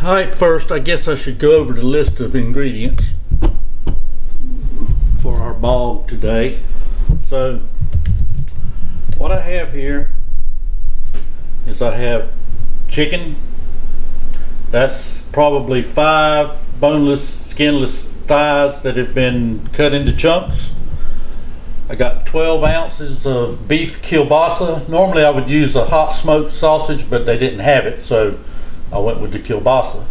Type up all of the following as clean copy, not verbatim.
Alright, first I guess I should go over the list of ingredients for our bog today. So what I have here is I have chicken. That's probably 5 boneless, skinless thighs that have been cut into chunks. I got 12 ounces of beef kielbasa. Normally I would use a hot smoked sausage, but they didn't have it, so I went with the kielbasa.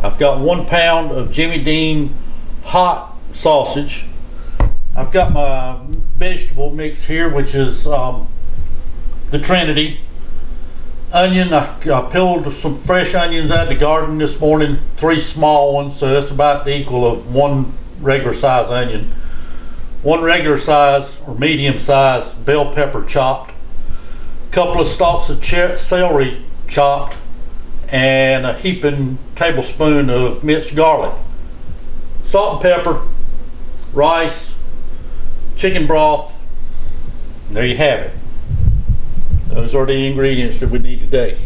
I've got 1 pound of Jimmy Dean hot sausage. I've got my vegetable mix here, which is the Trinity. Onion, I peeled some fresh onions out of the garden this morning, 3 small ones, so that's about the equal of 1 regular size onion. 1 regular size or medium size bell pepper chopped. A couple of stalks of celery chopped, and a heaping tablespoon of minced garlic. Salt and pepper, rice, chicken broth. There you have it. Those are the ingredients that we need today,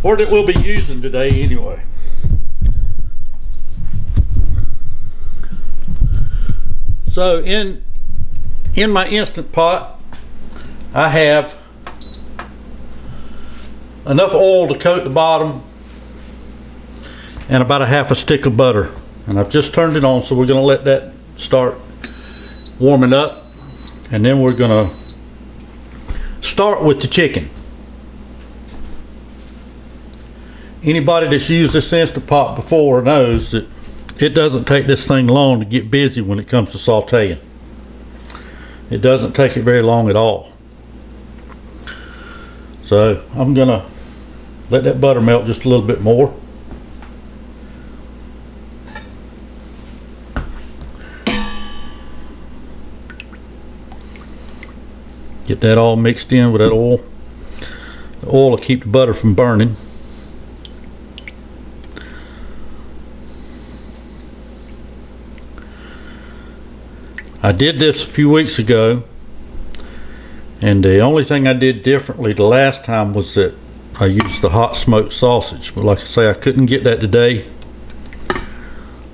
or that we'll be using today anyway. So in my Instant Pot, I have enough oil to coat the bottom and about a half a stick of butter, and I've just turned it on, so we're going to let that start warming up, and then we're going to start with the chicken. Anybody that's used this Instant Pot before knows that it doesn't take this thing long to get busy when it comes to sauteing. It doesn't take it very long at all. So I'm gonna let that butter melt just a little bit more. Get that all mixed in with that oil. The oil will keep the butter from burning. I did this a few weeks ago, and the only thing I did differently the last time was that I used the hot smoked sausage, but like I say, I couldn't get that today,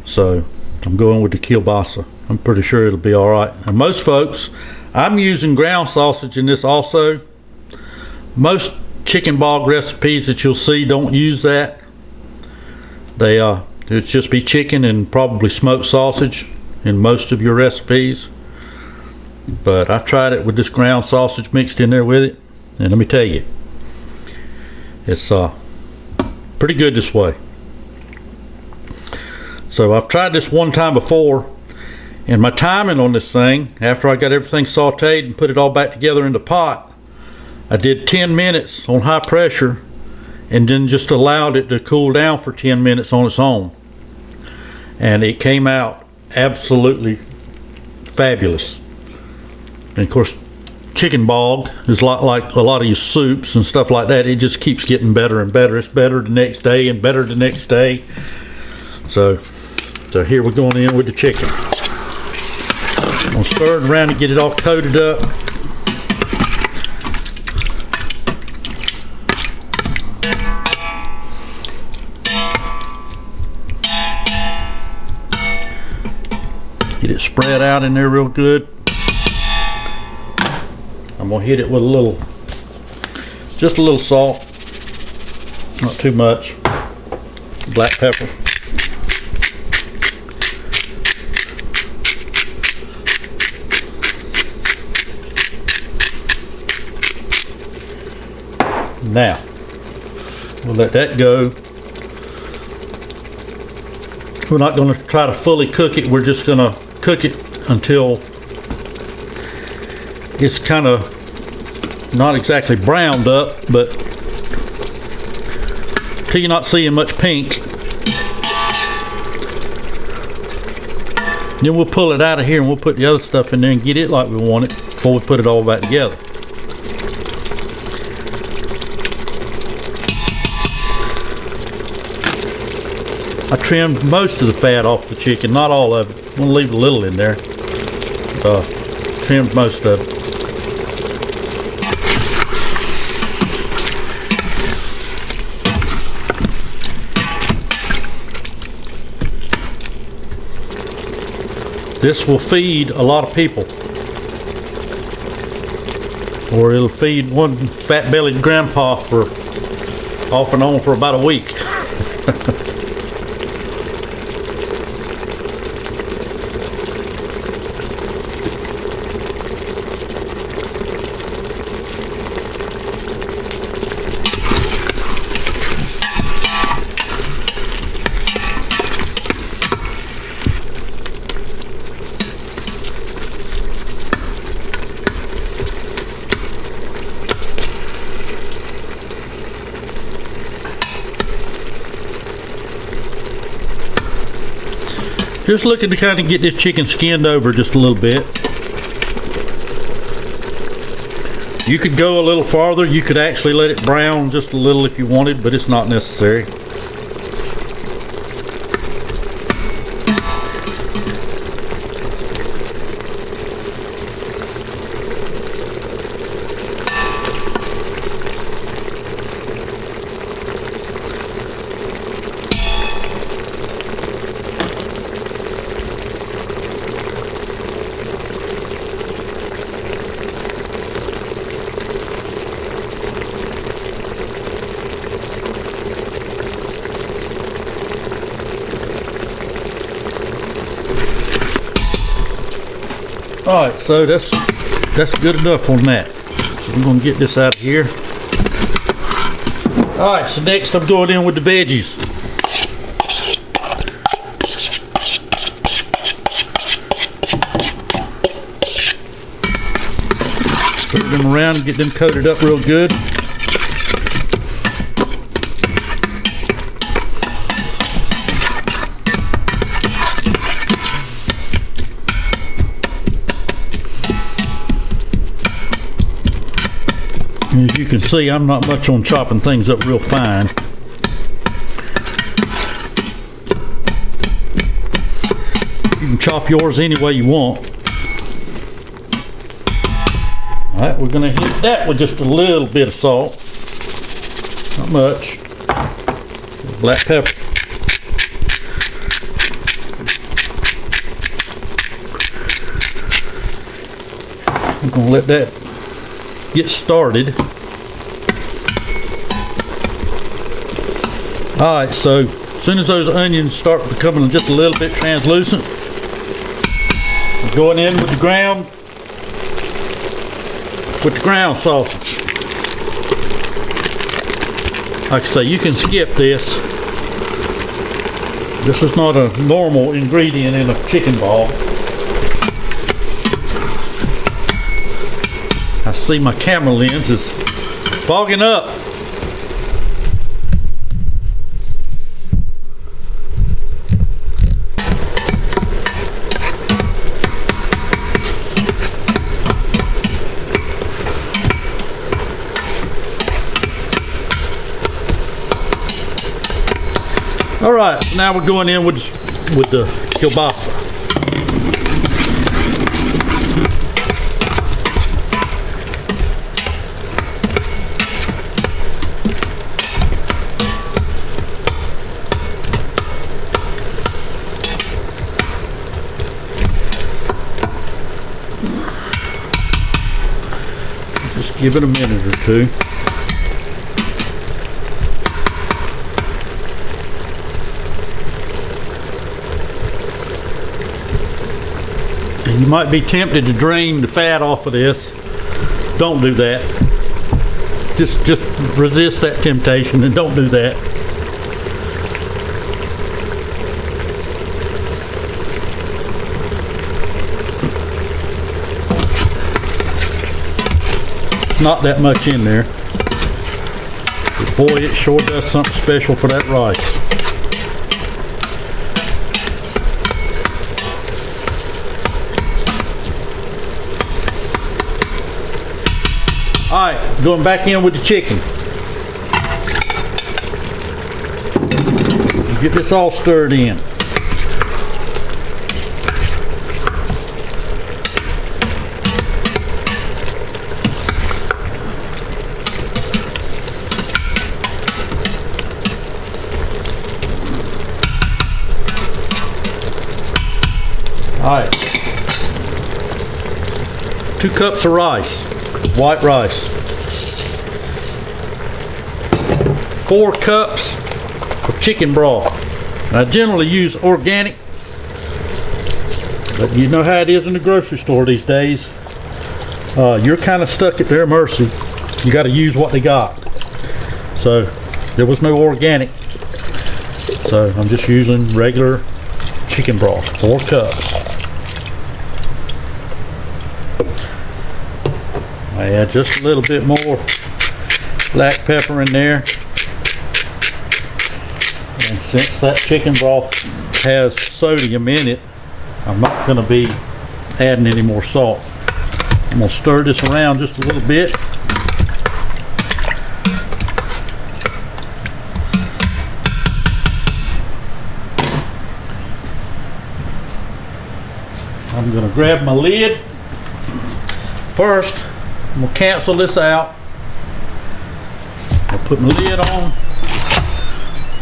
so I'm going with the kielbasa. I'm pretty sure it'll be alright. And most folks, I'm using ground sausage in this also. Most chicken bog recipes that you'll see don't use that. It's just be chicken and probably smoked sausage in most of your recipes, but I tried it with this ground sausage mixed in there with it, and let me tell you, it's pretty good this way. So I've tried this one time before, and my timing on this thing, after I got everything sauteed and put it all back together in the pot, I did 10 minutes on high pressure and then just allowed it to cool down for 10 minutes on its own, and it came out absolutely fabulous. And of course, chicken bog is a lot like a lot of your soups and stuff like that. It just keeps getting better and better. It's better the next day and better the next day. So here we're going in with the chicken. I'm gonna stir it around and get it all coated up. Get it spread out in there real good. I'm gonna hit it with just a little salt, not too much. Black pepper. Now, we'll let that go. We're not going to try to fully cook it. We're just going to cook it until it's kind of not exactly browned up, but till you're not seeing much pink. Then we'll pull it out of here and we'll put the other stuff in there and get it like we want it before we put it all back together. I trimmed most of the fat off the chicken, not all of it. I'm going to leave a little in there. Trimmed most of it. This will feed a lot of people. Or it'll feed one fat-bellied grandpa for off and on for about a week. Just looking to kind of get this chicken skinned over just a little bit. You could go a little farther. You could actually let it brown just a little if you wanted, but it's not necessary. Alright, so that's good enough on that. So I'm going to get this out of here. Alright, so next I'm going in with the veggies. Stir them around and get them coated up real good. As you can see, I'm not much on chopping things up real fine. You can chop yours any way you want. Alright, we're going to hit that with just a little bit of salt. Not much. Black pepper. I'm going to let that get started. Alright, so as soon as those onions start becoming just a little bit translucent, I'm going in with the ground sausage. Like I say, you can skip this. This is not a normal ingredient in a chicken ball. I see my camera lens is fogging up. All right, now we're going in with the kielbasa. Just give it a minute or two. And you might be tempted to drain the fat off of this. Don't do that. Just resist that temptation and don't do that. Not that much in there, but boy, it sure does something special for that rice. Alright, going back in with the chicken. Get this all stirred in. Alright, 2 cups of rice, white rice. 4 cups of chicken broth. I generally use organic, but you know how it is in the grocery store these days. You're kind of stuck at their mercy. You got to use what they got. So there was no organic, so I'm just using regular chicken broth, 4 cups. I add just a little bit more black pepper in there. And since that chicken broth has sodium in it, I'm not going to be adding any more salt. I'm going to stir this around just a little bit. I'm going to grab my lid. First, I'm going to cancel this out. I'll put my lid on,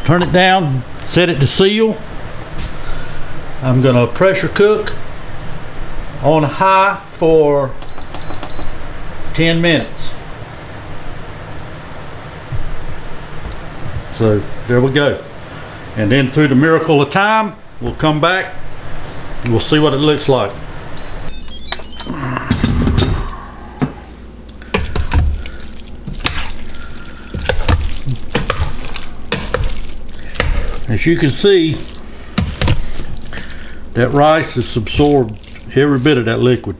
turn it down, set it to seal. I'm going to pressure cook on high for 10 minutes. So there we go. And then through the miracle of time, we'll come back and we'll see what it looks like. As you can see, that rice has absorbed every bit of that liquid,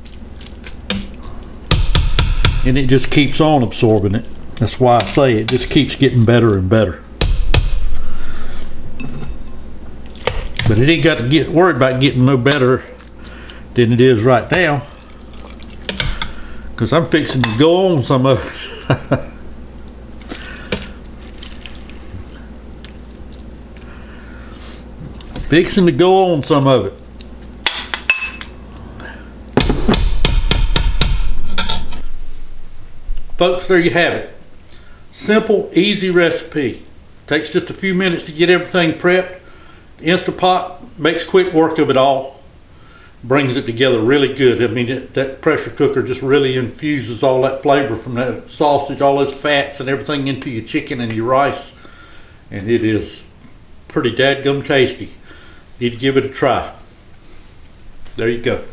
and it just keeps on absorbing it. That's why I say it just keeps getting better and better. But it ain't got to get worried about getting no better than it is right now, because I'm fixing to go on some of it. Fixing to go on some of it. Folks, there you have it. Simple, easy recipe. Takes just a few minutes to get everything prepped. The Instapot makes quick work of it all. Brings it together really good. I mean, that pressure cooker just really infuses all that flavor from that sausage, all those fats and everything into your chicken and your rice. And it is pretty dadgum tasty. Need to give it a try. There you go.